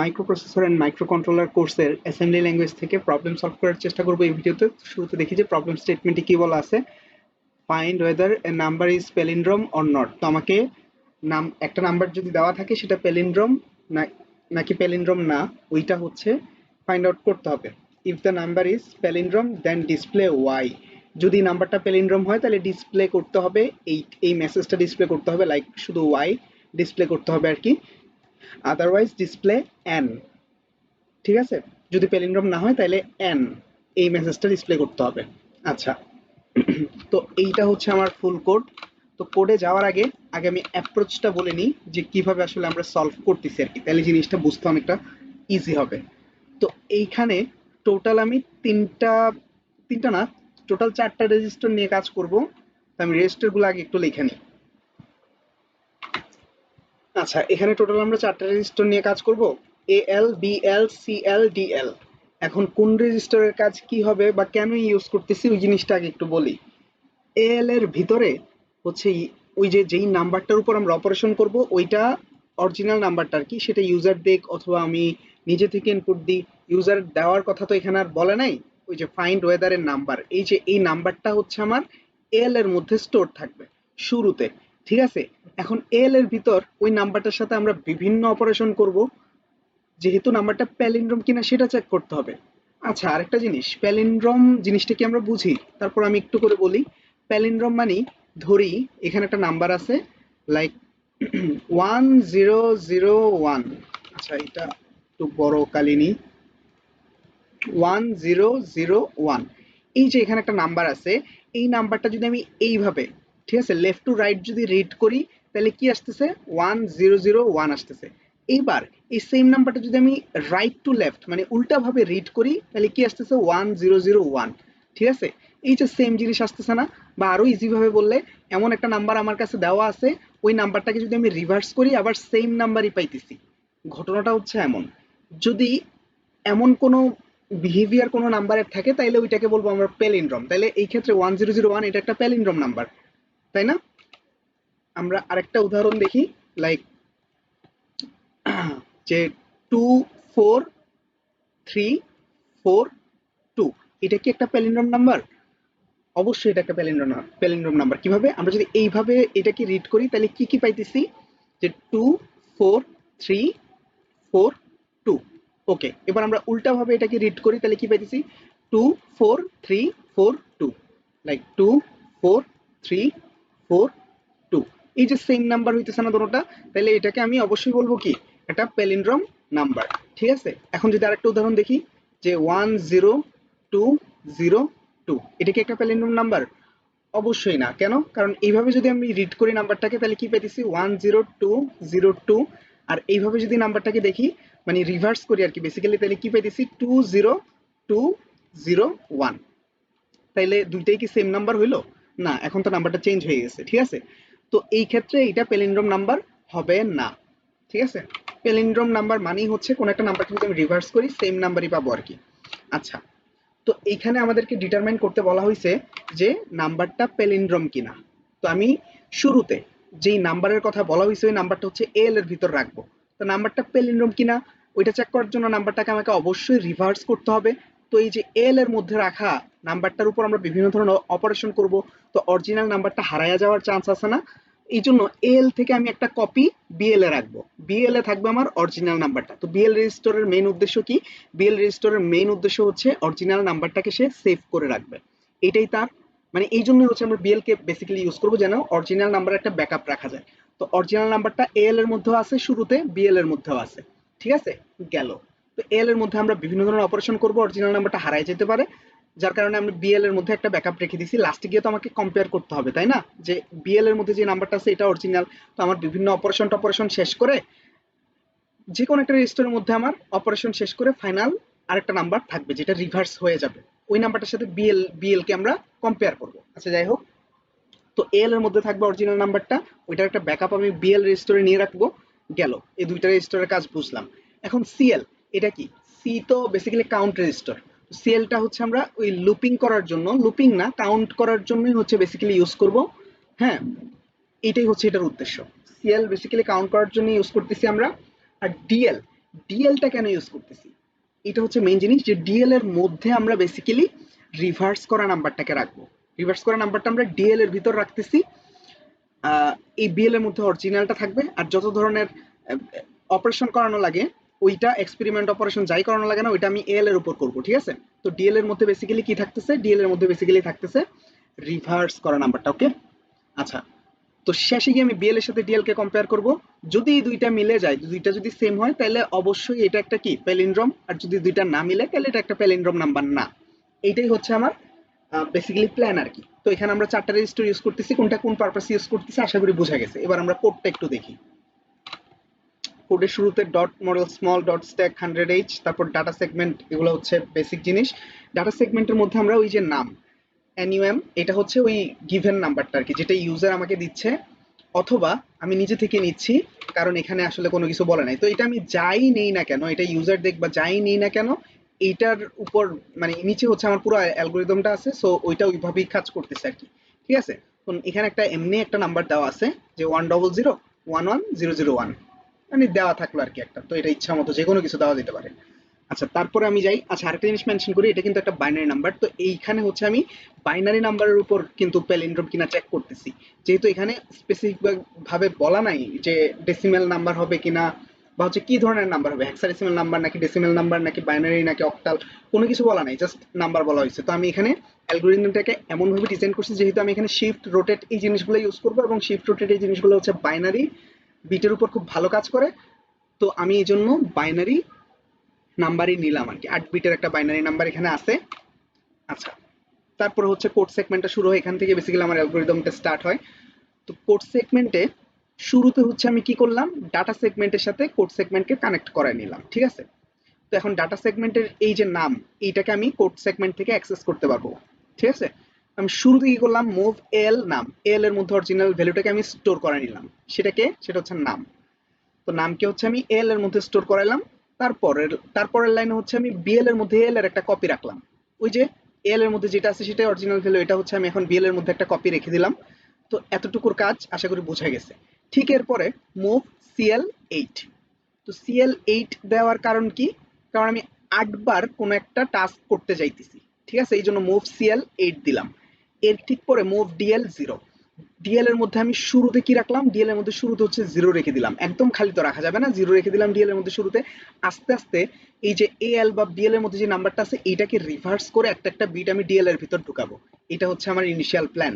Microprocessor and microcontroller কোর্সের assembly language থেকে problem solve করার চেষ্টা করব এই ভিডিওতে। শুরুতে দেখি যে প্রবলেম স্টেটমেন্টে কি বলা আছে। Find weather A number is palindrome or not. তো আমাকে একটা নাম্বার যদি দেওয়া থাকে সেটা প্যালিন্ড্রোম না নাকি প্যালিন্ড্রোম না, ওইটা হচ্ছে ফাইন্ড আউট করতে হবে। If the number is palindrome then display Y. যদি নাম্বারটা প্যালিন্ড্রোম হয় তাহলে ডিসপ্লে করতে হবে এই এই মেসেজটা ডিসপ্লে করতে হবে, লাইক শুধু ওয়াই ডিসপ্লে করতে হবে আর কি। Otherwise display N. ঠিক আছে, যদি প্যালিন্ড্রোম না হয় তাহলে এন এই মেসেজটা ডিসপ্লে করতে হবে। আচ্ছা, তো এইটা হচ্ছে আমার ফুল কোড। তো কোডে যাওয়ার আগে আগে আমি অ্যাপ্রোচটা বলে নিই যে কিভাবে আসলে আমরা সলভ করতেছি আর কি, তাহলে জিনিসটা বুঝতে অনেকটা ইজি হবে। তো এইখানে টোটাল আমি তিনটা তিনটা না টোটাল চারটা রেজিস্টার নিয়ে কাজ করব। তো আমি রেজিস্টারগুলো আগে একটু লিখে নিই। আচ্ছা, এখানে টোটাল আমরা চারটা রেজিস্টার নিয়ে কাজ করব, A L B L C L D L. এখন কোন রেজিস্টারের কাজ কি হবে বা কেন ইউজ করতেছি ওই জিনিসটা আগে একটু বলি। এএল এর ভিতরে হচ্ছে ওই যে যেই নাম্বারটার উপর আমরা অপারেশন করব ওইটা অরিজিনাল নাম্বারটা আর কি, সেটা ইউজার দেখ অথবা আমি নিজে থেকে ইনপুট দিই। ইউজার দেওয়ার কথা তো এখানে আর বলে নাই। ওই যে ফাইন্ড ওয়েদারের নাম্বার, এই যে এই নাম্বারটা হচ্ছে আমার এল এর মধ্যে স্টোর থাকবে শুরুতে। ঠিক আছে, এখন এল এর ভিতর ওই নাম্বারটার সাথে আমরা বিভিন্ন অপারেশন করব, যেহেতু নাম্বারটা প্যালিন্ড্রোম কিনা সেটা চেক করতে হবে। আচ্ছা, আরেকটা জিনিস, প্যালিন্ড্রোম জিনিসটা কি আমরা বুঝি, তারপর আমি একটু করে বলি। প্যালিন্ড্রোম মানে ধরি এখানে একটা নাম্বার আছে, লাইক 1001। আচ্ছা, এটা একটু বড় কালিনী, 1001। এই যে এখানে একটা নাম্বার আছে, এই নাম্বারটা যদি আমি এইভাবে, ঠিক আছে, লেফট টু রাইট যদি রিড করি তাহলে কি আসতেছে, 1001 আসতেছে। এইবার এই সেম নাম্বারটা যদি আমি রাইট টু লেফট মানে উল্টা ভাবে রিড করি তাহলে কি আসতেছে, 1001। ঠিক আছে, এই যে সেম জিনিস আসতেছে না? বা আরো ইজি ভাবে বললে, এমন একটা নাম্বার আমার কাছে দেওয়া আছে, ওই নাম্বারটাকে যদি আমি রিভার্স করি আবার সেম নাম্বারই পাইতেছি। ঘটনাটা হচ্ছে এমন, যদি এমন কোনো বিহেভিয়ার কোনো নাম্বারের থাকে তাইলে ওইটাকে বলবো আমরা প্যালিন্ড্রোম। তাইলে এই ক্ষেত্রে 1001 এটা একটা প্যালিন্ড্রোম নাম্বার, তাই না? আমরা আরেকটা উদাহরণ দেখি, লাইক যে 24342, এটা কি একটা প্যালিন্ড্রোম নাম্বার? অবশ্যই এটা একটা প্যালিন্ড্রোম নাম্বার। কিভাবে, আমরা যদি এইভাবে এটাকে রিড করি তাহলে কি কি পাইতেছি, যে 24342। ওকে, এবার আমরা উল্টা ভাবে এটাকে রিড করি তাহলে কি পাইতেছি, 24342, লাইক 24342। এই যে সেম নাম্বার হইতেছে না দুটোটা, তাহলে এটাকে আমি অবশ্যই বলবো কি, একটা প্যালিন্ড্রোম নাম্বার। ঠিক আছে, এখন যদি আরেকটা উদাহরণ দেখি, যে 10202, এটা কি একটা প্যালিন্ড্রোম নাম্বার? অবশ্যই না। কেন? কারণ এইভাবে যদি আমি রিড করি নাম্বারটাকে তাহলে কি পাইতেছি, 10202। আর এইভাবে যদি নাম্বারটাকে দেখি মানে রিভার্স করি আর কি বেসিক্যালি, তাহলে কি পাইতেছি, 20201। তাইলে দুইটাই কি সেম নাম্বার হইলো? না, এখন তো নাম্বারটা চেঞ্জ হয়ে গেছে। ঠিক আছে, তো এই ক্ষেত্রে এটা প্যালিন্ড্রোম নাম্বার হবে না। ঠিক আছে, প্যালিন্ড্রোম নাম্বার মানেই হচ্ছে কোন একটা নাম্বারকে যদি আমি রিভার্স করি সেম নাম্বারই পাবো আর কি। আচ্ছা, তো এইখানে আমাদেরকে ডিটারমাইন করতে বলা হয়েছে যে নাম্বারটা প্যালিন্ড্রোম কিনা। তো আমি শুরুতে যেই নাম্বারের কথা বলা হয়েছে ওই নাম্বারটা হচ্ছে এল এর ভিতর রাখবো। তো নাম্বারটা প্যালিন্ড্রোম কিনা ওইটা চেক করার জন্য নাম্বারটাকে আমাকে অবশ্যই রিভার্স করতে হবে। তো এই যে এল এর মধ্যে রাখা নাম্বারটার উপর আমরা বিভিন্ন ধরনের অপারেশন করব, তো অরিজিনাল নাম্বারটা হারায়া যাওয়ার চান্স আছে না? এই জন্য এল থেকে আমি একটা কপি বিএল এ রাখবো, বিএল এ থাকবে আমার অরিজিনাল নাম্বারটা। তো বিএল রেজিস্টারের মেইন উদ্দেশ্য কি, বিএল রেজিস্টারের মেইন উদ্দেশ্য হচ্ছে অরিজিনাল নাম্বারটাকে সে সেভ করে রাখবে। এটাই তার মানে, এই জন্যই হচ্ছে আমরা বিএল কে বেসিক্যালি ইউজ করবো যেন অরিজিনাল নাম্বার একটা ব্যাকআপ রাখা যায়। তো অরিজিনাল নাম্বারটা এল এর মধ্যেও আছে শুরুতে, বিএল এর মধ্যেও আছে। ঠিক আছে, গেল। তো এল এর মধ্যে আমরা বিভিন্ন ধরনের অপারেশন করবো, অরিজিনাল নাম্বারটা হারাই যেতে পারে, যার কারণে আমরা বিএল এর মধ্যে একটা ব্যাকআপ রেখে দিছি। লাস্টে গিয়ে তো আমাকে কম্পেয়ার করতে হবে, তাই না, যে বিএল এর মধ্যে যে নাম্বারটা আছে এটা অরিজিনাল। তো আমার বিভিন্ন অপারেশন টপারেশন শেষ করে যে কোনো একটা রেজিস্টারের মধ্যে আমার অপারেশন শেষ করে ফাইনাল আরেকটা নাম্বার থাকবে যেটা রিভার্স হয়ে যাবে, ওই নাম্বারটার সাথে বিএল কে আমরা কম্পেয়ার করব। আচ্ছা, যাই হোক, তো এল এর মধ্যে থাকবে অরিজিনাল নাম্বারটা, ওইটার একটা ব্যাকআপ আমি বিএল রেজিস্টারে নিয়ে রাখবো। গেল, এই দুইটা রেজিস্টারের কাজ বুঝলাম। এখন সিএল, এটা কি? সি তো বেসিক্যালি কাউন্ট রেজিস্টার। সিএলটা হচ্ছে আমরা ওই লুপিং করার জন্য, লুপিং না কাউন্ট করার জন্যই হচ্ছে বেসিক্যালি ইউজ করব। হ্যাঁ, এটাই হচ্ছে এটার উদ্দেশ্য। সিএল বেসিক্যালি কাউন্ট করার জন্য ইউজ করতেছি আমরা। আর ডিএল, ডিএলটা কেন ইউজ করতেছি, এটা হচ্ছে মেইন জিনিস, যে ডিএল এর মধ্যে আমরা বেসিক্যালি রিভার্স করা নাম্বারটাকে রাখবো। রিভার্স করা নাম্বারটা আমরা ডিএল এর ভিতর রাখতেছি। এই বিএল এর মধ্যে অরিজিনালটা থাকবে, আর যত ধরনের অপারেশন করানো লাগে, ওইটা এক্সপেরিমেন্ট অপারেশন যাই করানো লাগে না, ওইটা আমি এল এর উপর করব, ঠিক আছে। তো ডিএল এর মধ্যে বেসিক্যালি কি থাকতেছে, ডিএল এর মধ্যে বেসিক্যালি থাকতেছে রিভার্স করা নাম্বারটা, ওকে। আচ্ছা, তো শেষে গিয়ে আমি বিএল এর সাথে ডিএল কে কম্পেয়ার করব। যদি এই দুইটা মিলে যায়, দুইটা যদি সেম হয়, তাহলে অবশ্যই এটা একটা কি প্যালিন্ড্রোম, আর যদি দুইটা না মিলে তাহলে এটা একটা প্যালিন্ড্রোম নাম্বার না। এইটাই হচ্ছে আমার বেসিক্যালি প্ল্যান আর কি। তো এখানে আমরা চারটা রেজিস্টার ইউজ করতেছি, কোনটা কোন পারপাসে ইউজ করতেছি আশা করি বোঝা গেছে। এবার আমরা কোডটা একটু দেখি। কোডের শুরুতে dot model small dot stack 100h, তারপর ডাটা সেগমেন্ট, এগুলো হচ্ছে বেসিক জিনিস। ডাটা সেগমেন্টের মধ্যে আমরা ওই যে নাম NUM, এটা হচ্ছে ওই গিভেন নাম্বারটা আর কি, যেটা ইউজার আমাকে দিচ্ছে, অথবা আমি নিজে থেকে নিচ্ছি, কারণ এখানে আসলে কোনো কিছু বলে নাই। তো এটা আমি যাই নেই না কেন, এটা ইউজার দেখ বা যাই নেই না কেন, এইটার উপর মানে নিচে হচ্ছে আমার পুরো অ্যালগোরিদমটা আছে, সো ওইটা ওইভাবেই কাজ করতেছে আর কি, ঠিক আছে। তো এখানে একটা এমনি একটা নাম্বার দেওয়া আছে যে 100111001, মানে দেওয়া থাকলো আর কি একটা, তো এটা ইচ্ছা মতো যে কোনো কিছু দেওয়া যেতে পারে। আচ্ছা, তারপরে আমি যাই। আচ্ছা, আরেকটা জিনিস মেনশন করি, এটা কিন্তু একটা বাইনারি নাম্বার। তো এইখানে হচ্ছে আমি বাইনারি নাম্বারের উপর কিন্তু প্যালিন্ড্রোম কিনা চেক করতেছি, যেহেতু এখানে স্পেসিফিক ভাবে বলা নাই যে ডেসিমেল নাম্বার হবে কিনা, বা হচ্ছে কি ধরনের নাম্বার হবে, হেক্সাডেসিমেল নাম্বার নাকি ডেসিমেল নাম্বার নাকি বাইনারি নাকি অক্টাল, কোনো কিছু বলা নাই, জাস্ট নাম্বার বলা হয়েছে। তো আমি এখানে অ্যালগোরিদমটাকে এমন ভাবে ডিজাইন করছি, যেহেতু আমি এখানে শিফট রোটেট এই জিনিসগুলো ইউজ করবো, এবং শিফট রোটেট এই জিনিসগুলো হচ্ছে বাইনারি বিটের উপর খুব ভালো কাজ করে। তো আমি এই জন্য বাইনারি নাম্বারই নিলাম আর কি, 8 বিটের একটা বাইনারি নাম্বার এখানে আছে। আচ্ছা, তারপরে হচ্ছে কোড সেগমেন্টটা শুরু হয়, এখান থেকে বেসিক্যালি আমার অ্যালগোরিদমটা স্টার্ট হয়। তো কোড সেগমেন্টে শুরুতে হচ্ছে আমি কি করলাম, ডাটা সেগমেন্টের সাথে কোড সেগমেন্টকে কানেক্ট করায় নিলাম, ঠিক আছে। তো এখন ডাটা সেগমেন্টের এই যে নাম, এইটাকে আমি কোড সেগমেন্ট থেকে অ্যাক্সেস করতে পারবো, ঠিক আছে। আমি শুরুতে কি করলাম, মুভ এল নাম, এল এর মধ্যে অরিজিনাল ভ্যালুটাকে আমি স্টোর করে নিলাম, সেটা হচ্ছে নাম। তো নামকে হচ্ছে আমি এল এর মধ্যে স্টোর করাইলাম। তারপরের লাইনে হচ্ছে আমি বিএল এর মধ্যে এল এর একটা কপি রাখলাম। ওই যে এল এর মধ্যে যেটা আছে সেটাই অরিজিনাল ভ্যালু, এটা হচ্ছে আমি এখন বিএল এর মধ্যে একটা কপি রেখে দিলাম। তো এতটুকুর কাজ আশা করি বোঝা গেছে। ঠিক এরপরে মুভ CL8। তো CL8 দেওয়ার কারণ কি, কারণ আমি 8 বার কোনো একটা টাস্ক করতে যাইতেছি, ঠিক আছে, এই জন্য মুভ CL8 দিলাম। এর ঠিক পরে মুভ DL0। ডিএল এর মধ্যে আমি শুরুতে কি রাখলাম, ডিএল এর মধ্যে শুরুতে হচ্ছে জিরো রেখে দিলাম, একদম খালি তো রাখা যাবে না, জিরো রেখে দিলাম ডিএল এর মধ্যে শুরুতে। আস্তে আস্তে এই যে এএল বা বিএল এর মধ্যে যে নাম্বারটা আছে এইটাকে রিভার্স করে একটা একটা বিট আমি ডিএল এর ভিতর ঢুকাবো, এটা হচ্ছে আমার ইনিশিয়াল প্ল্যান।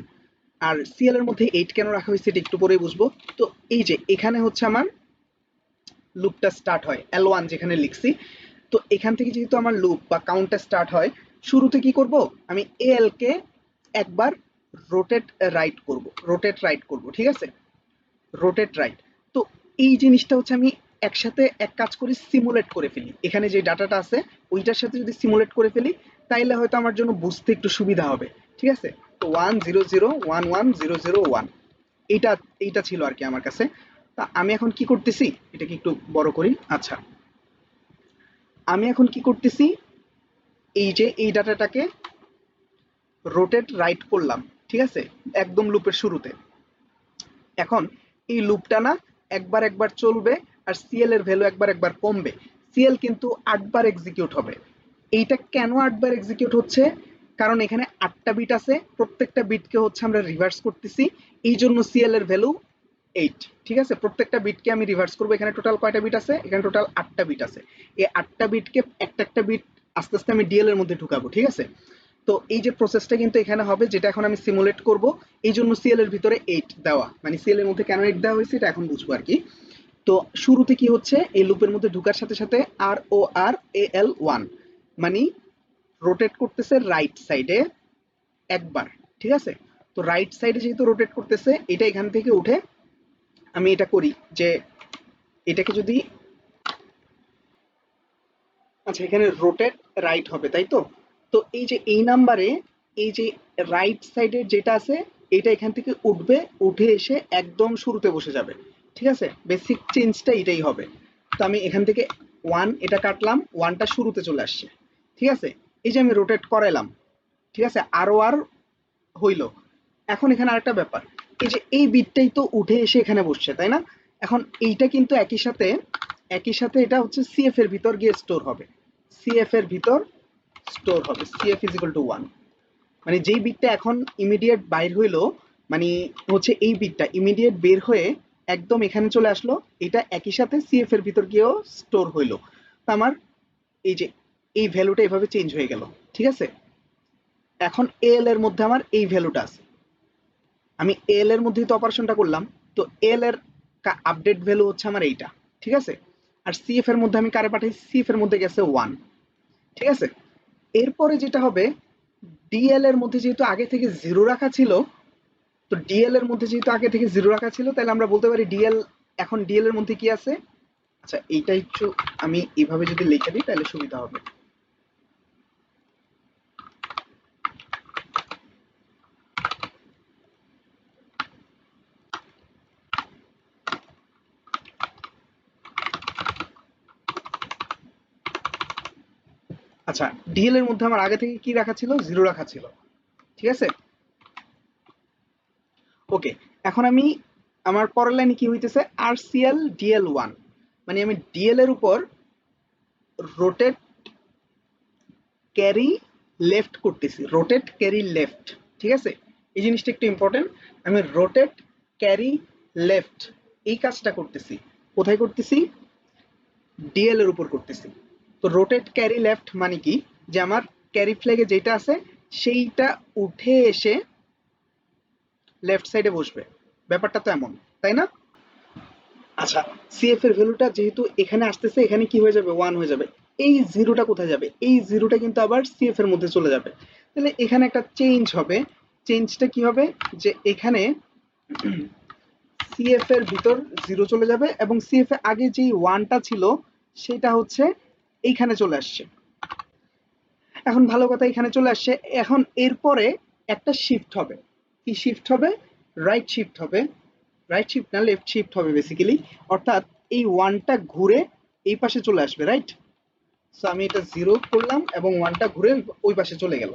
আর সিএল এর মধ্যে 8 কেন রাখা হয়েছে এটা একটু পরেই বুঝবো। তো এই যে এখানে হচ্ছে আমার লুপটা স্টার্ট হয় L1 যেখানে লিখছি। তো এখান থেকে যেহেতু আমার লুপ বা কাউন্টটা স্টার্ট হয়, শুরুতে কি করব, আমি এএল কে একবার রোটেট রাইট করব, ঠিক আছে, রোটেট রাইট। তো এই জিনিসটা হচ্ছে আমি একসাথে এক কাজ করি, সিমুলেট করে ফেলি, এখানে যে ডাটাটা আছে ওইটার সাথে যদি সিমুলেট করে ফেলি, তাইলে হয়তো আমার জন্য বুঝতে একটু সুবিধা হবে, ঠিক আছে। তো 100111001, এইটা এইটা ছিল আর কি আমার কাছে। তা আমি এখন কি করতেছি, এটাকে একটু বড় করি। আচ্ছা, আমি এখন কি করতেছি, এই যে এই ডাটাটাকে রোটেট রাইট করলাম, ঠিক আছে, একদম লুপের শুরুতে। এখন এই লুপটা না একবার একবার চলবে, আর সিএল এর ভ্যালু একবার একবার কমবে। সিএল কিন্তু 8 বার এক্সিকিউট হবে। এইটা কেন 8 বার এক্সিকিউট হচ্ছে, কারণ এখানে 8টা বিট আছে, প্রত্যেকটা বিটকে হচ্ছে আমরা রিভার্স করতেছি, এই জন্য সিএল এর ভ্যালু 8, ঠিক আছে। প্রত্যেকটা বিটকে আমি রিভার্স করবো, এখানে টোটাল কয়টা বিট আছে, এখানে টোটাল 8টা বিট আছে। এই 8টা বিটকে একটা একটা বিট আস্তে আস্তে আমি ডিএল এর মধ্যে ঢুকাবো, ঠিক আছে। তো এই যে প্রসেসটা কিন্তু এখানে হবে, যেটা এখন আমি সিমুলেট করব, এই জন্য সিএল এর ভিতরে 8 দেওয়া, মানে সিএল এর মধ্যে কেন 8 দেওয়া হয়েছে এটা এখন বুঝবো আর কি। তো শুরুতে কি হচ্ছে, এই লুপের মধ্যে ঢুকার সাথে সাথে RORAL1, মানে রোটেট করতেছে রাইট সাইডে একবার, ঠিক আছে। তো রাইট সাইডে যেহেতু রোটেট করতেছে, এটা এখান থেকে উঠে আমি এটা করি যে এটাকে যদি, আচ্ছা এখানে রোটেট রাইট হবে তাই তো। তো এই যে এই নাম্বারে এই যে রাইট সাইডের যেটা আছে, এটা এখান থেকে উঠবে, উঠে এসে একদম শুরুতে বসে যাবে, ঠিক আছে। বেসিক চেঞ্জটা এটাই হবে। তো আমি এখান থেকে 1 এটা কাটলাম, 1টা শুরুতে চলে আসছে, ঠিক আছে। এই যে আমি রোটেট করাইলাম, ঠিক আছে, আরো আর হইলো। এখন এখানে আরেকটা ব্যাপার, এই যে এই বিটটাই তো উঠে এসে এখানে বসছে তাই না। এখন এইটা কিন্তু একই সাথে একই সাথে এটা হচ্ছে সিএফ এর ভিতর গিয়ে স্টোর হবে, সিএফ এর ভিতর স্টোর হবে, সিএফ ইজ ইকুয়াল টু 1। মানে যেই বিটটা এখন ইমিডিয়েট বাইর হইলো, মানে হচ্ছে এই বিটটা ইমিডিয়েট বের হয়ে একদম এখানে চলে আসলো, এটা একই সাথে সিএফ এর ভিতর গিয়েও স্টোর হইলো। তো আমার এই যে এই ভ্যালুটা এভাবে চেঞ্জ হয়ে গেল, ঠিক আছে। এখন এল এর মধ্যে আমার এই ভ্যালুটা আছে, আমি এল এর মধ্যেই তো অপারেশনটা করলাম, তো এল এর আপডেট ভ্যালু হচ্ছে আমার এইটা, ঠিক আছে। আর সিএফ এর মধ্যে আমি কারে পাঠাইছি, সিএফ এর মধ্যে গেছে 1, ঠিক আছে। এরপরে যেটা হবে, ডিএল এর মধ্যে যেহেতু আগে থেকে জিরো রাখা ছিল, তো ডিএল এর মধ্যে যেহেতু আগে থেকে জিরো রাখা ছিল, তাহলে আমরা বলতে পারি ডিএল, এখন ডিএল এর মধ্যে কি আছে। আচ্ছা এইটা একটু আমি এইভাবে যদি লিখে দিই তাহলে সুবিধা হবে। আচ্ছা, ডিএল এর মধ্যে আমার আগে থেকে কি রাখা ছিল, জিরো রাখা ছিল, ঠিক আছে। ওকে, এখন আমি আমার পরের লাইনে কি হইতেছে, আরসিএল ডিএল 1, মানে আমি ডিএল এর উপর রোটেট ক্যারি লেফট করতেছি, রোটেট ক্যারি লেফট, ঠিক আছে। এই জিনিসটা একটু ইম্পর্টেন্ট, আমি রোটেট ক্যারি লেফট এই কাজটা করতেছি। কোথায় করতেছি, ডিএল এর উপর করতেছি। তো রোটেট ক্যারি লেফট মানে কি, যে আমার ক্যারি ফ্ল্যাগে যেটা আছে সেইটা উঠে এসে লেফট সাইডে বসবে, ব্যাপারটা তো এমন, তাই না। আচ্ছা, সিএফ এর ভ্যালুটা যেহেতু এখানে আসতেছে, এখানে কি হয়ে যাবে, 1 হয়ে যাবে। এই জিরোটা কোথায় যাবে, এই জিরোটা কিন্তু আবার সিএফ এর মধ্যে চলে যাবে। তাহলে এখানে একটা চেঞ্জ হবে, চেঞ্জটা কি হবে, যে এখানে সিএফ এর ভিতর জিরো চলে যাবে এবং সিএফ এর আগে যেই ওয়ানটা ছিল সেটা হচ্ছে এইখানে চলে আসছে। এখন ভালো কথা, এখানে চলে আসছে, এখন এরপরে একটা শিফট হবে, কি শিফট হবে, রাইট শিফট হবে, রাইট শিফট না লেফট শিফট হবে বেসিক্যালি, অর্থাৎ এই ওয়ানটা ঘুরে এই পাশে চলে আসবে, রাইট। সো আমি এটা জিরো করলাম এবং ওয়ানটা ঘুরে ওই পাশে চলে গেল।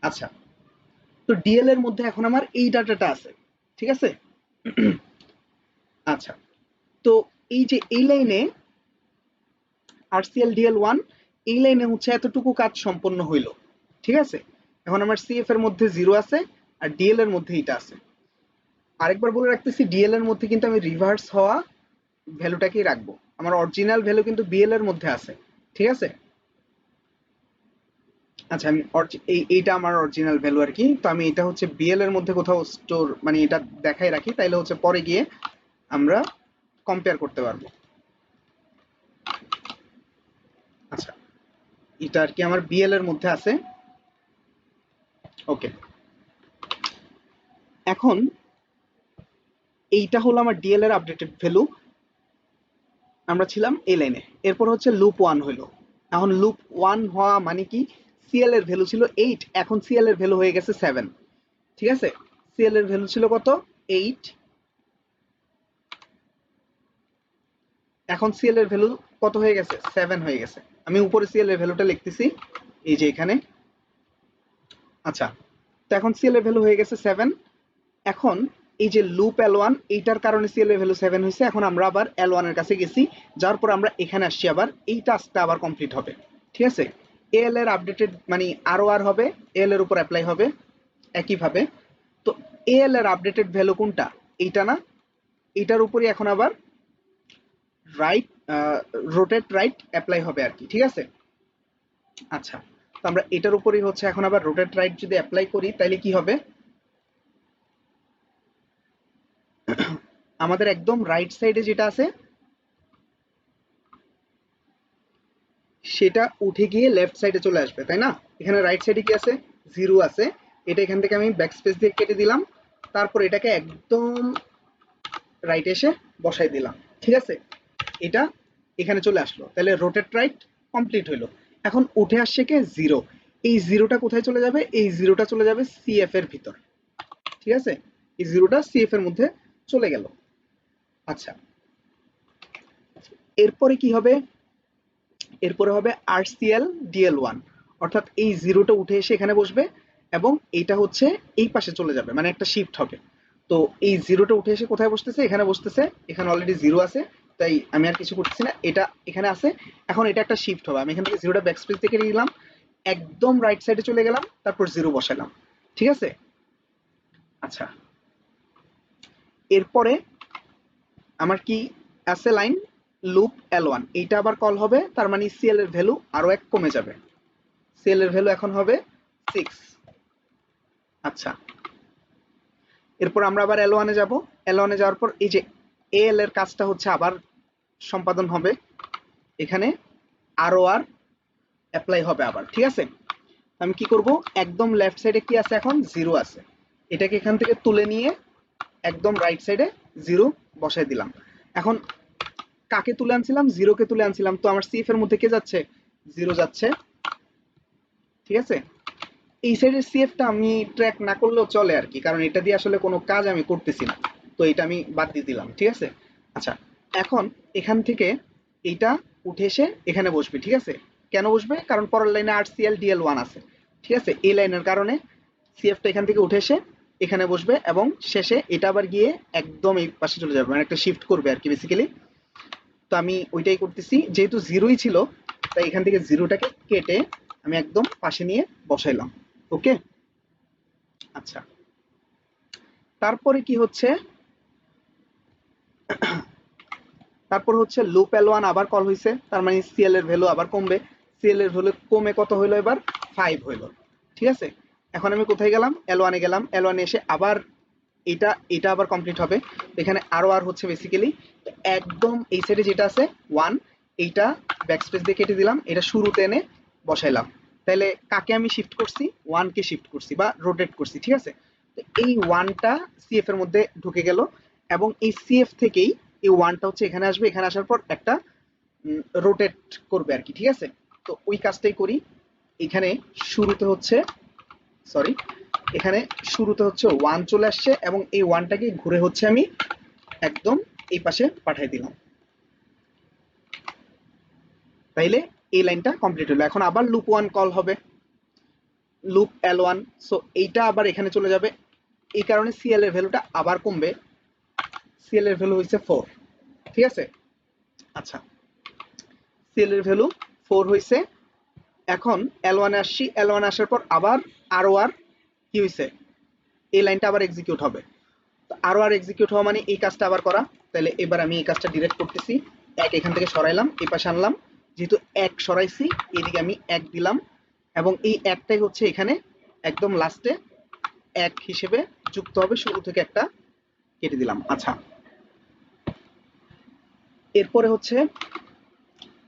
আচ্ছা, তো ডিএল এর মধ্যে এখন আমার এই ডাটাটা আছে, ঠিক আছে। আচ্ছা, তো এই যে এই লাইনে আরসিএল ডিএল 1, এই লাইনে হচ্ছে এতটুকু কাজ সম্পন্ন হইল, ঠিক আছে। এখন আমার সিএফ এর মধ্যে জিরো আছে আর ডিএল এর মধ্যে এটা আছে। আরেকবার বলে রাখতেছি, ডিএল এর মধ্যে কিন্তু আমি রিভার্স হওয়া ভ্যালুটাকেই রাখবো, আমার অরিজিনাল ভ্যালু কিন্তু বিএল এর মধ্যে আছে, ঠিক আছে। আচ্ছা, আমি এইটা আমার অরিজিনাল ভ্যালু আর কি, তো আমি এটা হচ্ছে বিএল এর মধ্যে কোথাও স্টোর, মানে এটা দেখাই রাখি, তাইলে হচ্ছে পরে গিয়ে আমরা কম্পেয়ার করতে পারবো। আচ্ছা, এটা আর কি আমার বিএল এর মধ্যে আছে। ওকে, এখন এইটা হলো আমার ডিএল এর আপডেটেড ভ্যালু, আমরা ছিলাম এই লাইনে। এরপর হচ্ছে লুপ 1 হইলো। এখন লুপ 1 হওয়া মানে কি, সিএল এর ভ্যালু ছিল 8, এখন সিএল এর ভ্যালু হয়ে গেছে 7, ঠিক আছে। সিএল এর ভ্যালু ছিল কত, 8, এখন সিএল এর ভ্যালু কত হয়ে গেছে, 7 হয়ে গেছে। আমি উপরে সিএল এর ভ্যালুটা লিখতেছি এই যে এখানে। আচ্ছা, তো এখন সিএল এর ভ্যালু হয়ে গেছে 7। এখন এই যে লুপ L1, এইটার কারণে সিএল এর ভ্যালু 7 হয়েছে। এখন আমরা আবার L1 এর কাছে গেছি, যার পর আমরা এখানে আসছি, আবার এই টাস্কটা আবার কমপ্লিট হবে, ঠিক আছে। এল এর আপডেটেড মানে আরো আর হবে, এল এর উপর অ্যাপ্লাই হবে একইভাবে। তো এল এর আপডেটেড ভ্যালু কোনটা, এইটা না, এইটার উপরই এখন আবার রাইট, রোটেট রাইট অ্যাপ্লাই হবে আর কি, ঠিক আছে। আচ্ছা, তো আমরা এটার উপরই হচ্ছে এখন আবার রোটেট রাইট যদি অ্যাপ্লাই করি তাহলে কি হবে, আমাদের একদম রাইট সাইডে যেটা আছে সেটা উঠে গিয়ে লেফট সাইডে চলে আসবে, তাই না। এখানে রাইট সাইডে কি আছে, জিরো আছে, এটা এখান থেকে আমি ব্যাকস্পেস দিয়ে কেটে দিলাম, তারপর এটাকে একদম রাইট এসে বসাই দিলাম, ঠিক আছে। এটা এখানে চলে আসলো, তাহলে রোটেট রাইট কমপ্লিট হইলো। এখন উঠে আসছে কে, জিরো। এই জিরোটা কোথায় চলে যাবে, এই জিরোটা চলে যাবে সিএফ এর ভিতর, ঠিক আছে। এই জিরোটা সিএফ এর মধ্যে চলে গেল। আচ্ছা, এরপরে কি হবে, এরপরে হবে আরসিএল ডিএল 1, অর্থাৎ এই জিরোটা উঠে এসে এখানে বসবে এবং এইটা হচ্ছে এই পাশে চলে যাবে, মানে একটা শিফট হবে। তো এই জিরোটা উঠে এসে কোথায় বসতেছে, এখানে বসতেছে, এখানে অলরেডি জিরো আছে, তাই আমি আর কিছু করতেছি না, এটা এখানে আছে। এখন এটা একটা শিফট হবে, আমি এখান থেকে জিরোটা ব্যাকস্পেস থেকে নিলাম, একদম রাইট সাইডে চলে গেলাম, তারপর জিরো বসালাম। ঠিক আছে? আচ্ছা, এরপরে আমার কি আছে লাইন, লুপ L1, এইটা আবার কল হবে, তার মানে সিএল এর ভ্যালু আরো এক কমে যাবে। সিএল এর ভ্যালু এখন হবে 6। আচ্ছা, এরপর আমরা আবার L1 এ যাব। L1 এ যাওয়ার পর এই যে এল এর কাজটা হচ্ছে আবার সম্পাদন হবে, এখানে আরো আর অ্যাপ্লাই হবে আবার। ঠিক আছে? আমি কি করব, একদম লেফট সাইডে কি আছে, এখন জিরো আছে, এটাকে এখান থেকে তুলে নিয়ে একদম রাইট সাইডে জিরো বসাই দিলাম। এখন কাকে তুলে আনছিলাম, জিরোকে তুলে আনছিলাম, তো আমার সিএফ এর মধ্যে কে যাচ্ছে, জিরো যাচ্ছে। ঠিক আছে? এই সাইডের সিএফটা আমি ট্র্যাক না করলেও চলে আর কি, কারণ এটা দিয়ে আসলে কোনো কাজ আমি করতেছি না, তো এটা আমি বাদ দিয়ে দিলাম। ঠিক আছে? আচ্ছা, এখন এখান থেকে এইটা উঠে এসে এখানে বসবে। ঠিক আছে? কেন বসবে, কারণ পরের লাইনে আর সিএল ডিএল ওয়ান আছে। ঠিক আছে? এই লাইনের কারণে সিএফটা এখান থেকে উঠে এসে এখানে বসবে, এবং শেষে এটা আবার গিয়ে একদম এই পাশে চলে যাবে, মানে একটা শিফট করবে আর কি বেসিক্যালি। তো আমি ওইটাই করতেছি, যেহেতু জিরোই ছিল তাই এখান থেকে জিরোটাকে কেটে আমি একদম পাশে নিয়ে বসাইলাম। ওকে? আচ্ছা, তারপরে কি হচ্ছে, তারপর হচ্ছে লুপ L1 আবার কল হয়েছে, তার মানে সিএল এর ভ্যালু আবার কমবে। সিএল এর ভ্যালু কমে কত হইলো, এবার 5 হইলো। ঠিক আছে? এখন আমি কোথায় গেলাম, L1 এ গেলাম। L1 এ এসে আবার এটা এটা আবার কমপ্লিট হবে, এখানে আরো আর হচ্ছে বেসিক্যালি একদম এই সাইডে যেটা আছে 1, এইটা ব্যাকস্পেস দিয়ে কেটে দিলাম, এটা শুরুতে এনে বসাইলাম। তাহলে কাকে আমি শিফট করছি, 1 কে শিফট করছি বা রোটেট করছি। ঠিক আছে? তো এই 1টা সিএফ এর মধ্যে ঢুকে গেল, এবং এই সিএফ থেকেই এই 1টা হচ্ছে এখানে আসবে, এখানে আসার পর একটা রোটেট করবে আর কি। ঠিক আছে? তো ওই কাজটাই করি। এখানে শুরুতে হচ্ছে, সরি, এখানে শুরুতে হচ্ছে 1 চলে আসছে, এবং এই 1টাকে ঘুরে হচ্ছে আমি একদম এই পাশে পাঠিয়ে দিলাম। তাইলে এই লাইনটা কমপ্লিট হলো। এখন আবার লুপ 1 কল হবে, লুপ L1। সো এইটা আবার এখানে চলে যাবে, এই কারণে সিএল এর ভ্যালুটা আবার কমবে। সিএল এর ভ্যালু হইছে 4। ঠিক আছে? আচ্ছা, সিএল এর ভ্যালু 4 হইছে। এখন L1 এ আসছি, L1 আসার পর আবার আরো আর কি হইছে, এই লাইনটা আবার এক্সিকিউট হবে। তো আরো আর এক্সিকিউট হওয়া মানে এই কাজটা আবার করা। তাহলে এবার আমি এই কাজটা ডিরেক্ট করতেছি, এক এখান থেকে সরাইলাম, এই পাশে আনলাম, যেহেতু এক সরাইছি এদিকে আমি এক দিলাম, এবং এই একটাই হচ্ছে এখানে একদম লাস্টে এক হিসেবে যুক্ত হবে, শুরু থেকে একটা কেটে দিলাম। আচ্ছা, এরপরে হচ্ছে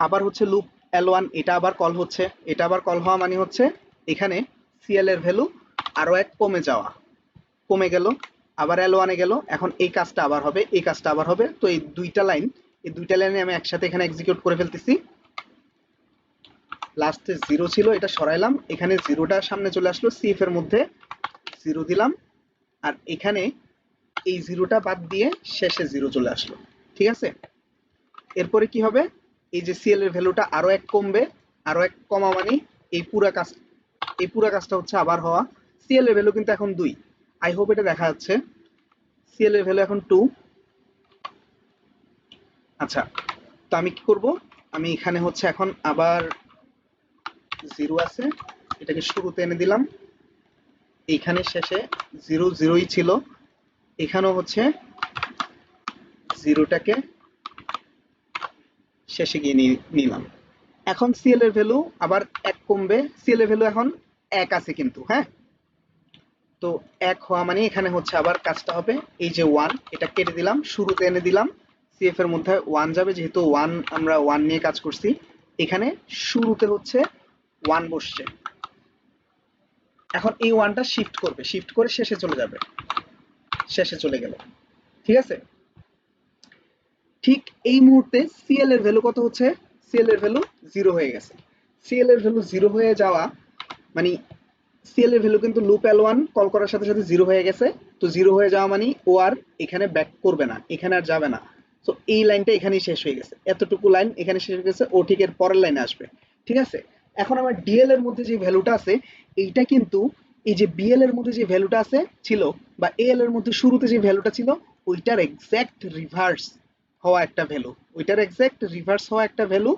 আবার হচ্ছে লুপ L1, এটা আবার কল হচ্ছে, এটা আবার কল হওয়া মানে হচ্ছে এখানে সিএল এর ভ্যালু আরো এক কমে যাওয়া, কমে গেল, আবার L1 এ গেল। এখন এই কাজটা আবার হবে, এই কাজটা আবার হবে। তো এই দুইটা লাইন, এই দুইটা লাইনে আমি একসাথে এখানে এক্সিকিউট করে ফেলতেছি। লাস্টে জিরো ছিল, এটা সরাইলাম, এখানে জিরোটা সামনে চলে আসলো, সিএফ এর মধ্যে জিরো দিলাম, আর এখানে এই জিরোটা বাদ দিয়ে শেষে জিরো চলে আসলো। ঠিক আছে? এরপরে কি হবে, এই যে সিএল এর ভ্যালুটা আরো এক কমবে, আরো এক কমা মানে এই পুরা কাজ, এই পুরা কাজটা হচ্ছে আবার হওয়া। সিএল এর ভ্যালু কিন্তু এখন 2, আই হোপ এটা দেখা যাচ্ছে। সিএল এর ভ্যালু এখন 2। আচ্ছা, তো আমি কি করব, আমি এখানে হচ্ছে এখন আবার জিরো আছে, এটাকে শুরুতে এনে দিলাম, এইখানে শেষে জিরো জিরোই ছিল, এখানেও হচ্ছে জিরোটাকে শেষে গিয়ে নিলাম। এখন সিএল এর ভ্যালু আবার এক কমবে, সিএল এর ভ্যালু এখন এক আছে কিন্তু, হ্যাঁ। তো এক হওয়া মানে এখানে হচ্ছে আবার কাজটা হবে, এই যে 1, এটা কেটে দিলাম, শুরুতে এনে দিলাম, সিএফ এর মধ্যে 1 যাবে, যেহেতু 1 আমরা 1 নিয়ে কাজ করছি, এখানে শুরুতে হচ্ছে 1 বসছে। এখন এই 1টা শিফট করবে, শিফট করে শেষে চলে যাবে, শেষে চলে গেল। ঠিক আছে? ঠিক এই মুহূর্তে সিএল এর ভ্যালু কত হচ্ছে, সিএল এর ভ্যালু 0 হয়ে গেছে। সিএল এর ভ্যালু 0 হয়ে যাওয়া মানে সিএল এর ভ্যালু কিন্তু লুপ L1 কল করার সাথে সাথে 0 হয়ে গেছে। তো 0 হয়ে যাওয়া মানে ও আর এখানে ব্যাক করবে না, এখানে আর যাবে না। তো এই লাইনটা এখানেই শেষ হয়ে গেছে, এতটুকু লাইন এখানে শেষ হয়ে গেছে, ও ঠিক এর পরের লাইনে আসবে। ঠিক আছে? এখন আমার ডিএল এর মধ্যে যে ভ্যালুটা আছে, এইটা কিন্তু এই যে বিএল এর মধ্যে যে ভ্যালুটা আছে ছিল, বা এল এর মধ্যে শুরুতে যে ভ্যালুটা ছিল, ওইটার এক্সাক্ট রিভার্স হওয়া একটা ভ্যালু, ওইটার এক্সাক্ট রিভার্স হওয়া একটা ভ্যালু।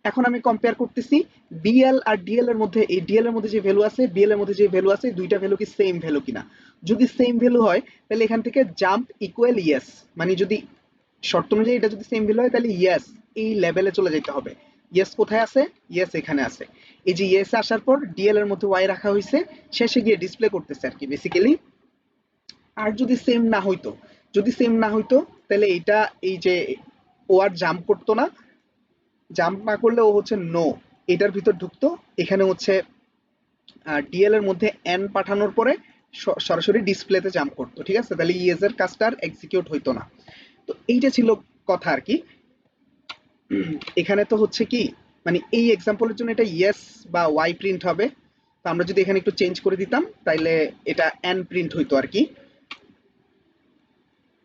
এখন আমি কম্পেয়ার করতেছি বিএল আর ডিএল এর মধ্যে, এই ডিএল এর মধ্যে যে ভ্যালু আছে, বিএল এর মধ্যে যে ভ্যালু আছে, দুইটা ভ্যালু কি সেম ভ্যালু কিনা। যদি সেম ভ্যালু হয় তাহলে এখান থেকে জাম্প ইকুয়াল ইয়েস, মানে যদি শর্ত অনুযায়ী এটা যদি সেম ভ্যালু হয় তাহলে ইয়েস এই লেভেলে চলে যেতে হবে। ইয়েস কোথায় আছে? ইয়েস এখানে আছে। এই যে ইয়েস আসার পর ডিএল এর মধ্যে ওয়াই রাখা হয়েছে, শেষে গিয়ে ডিসপ্লে করতেছে আর কি বেসিক্যালি। আর যদি সেম না হইতো, যদি সেম না হইতো তাহলে এইটা, এই যে ও আর জাম্প করতো না, জাম্প না করলে ও হচ্ছে নো এটার ভিতর ঢুকতো, এখানে হচ্ছে ডিএল এর মধ্যে এন পাঠানোর পরে সরাসরি ডিসপ্লেতে জাম্প করতো, ঠিক আছে? তাহলে ইএস এর কাজটা আর এক্সিকিউট হইতো না। তো এইটা ছিল কথা আর কি। এখানে তো হচ্ছে কি, মানে এই এক্সাম্পলের জন্য এটা ইয়েস বা ওয়াই প্রিন্ট হবে। তো আমরা যদি এখানে একটু চেঞ্জ করে দিতাম তাইলে এটা এন প্রিন্ট হইতো আর কি।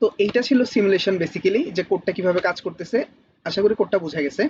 তো এইটা ছিল সিমুলেশন বেসিক্যালি, যে কোডটা কিভাবে কাজ করতেছে। আশা করি কোডটা বোঝা গেছে।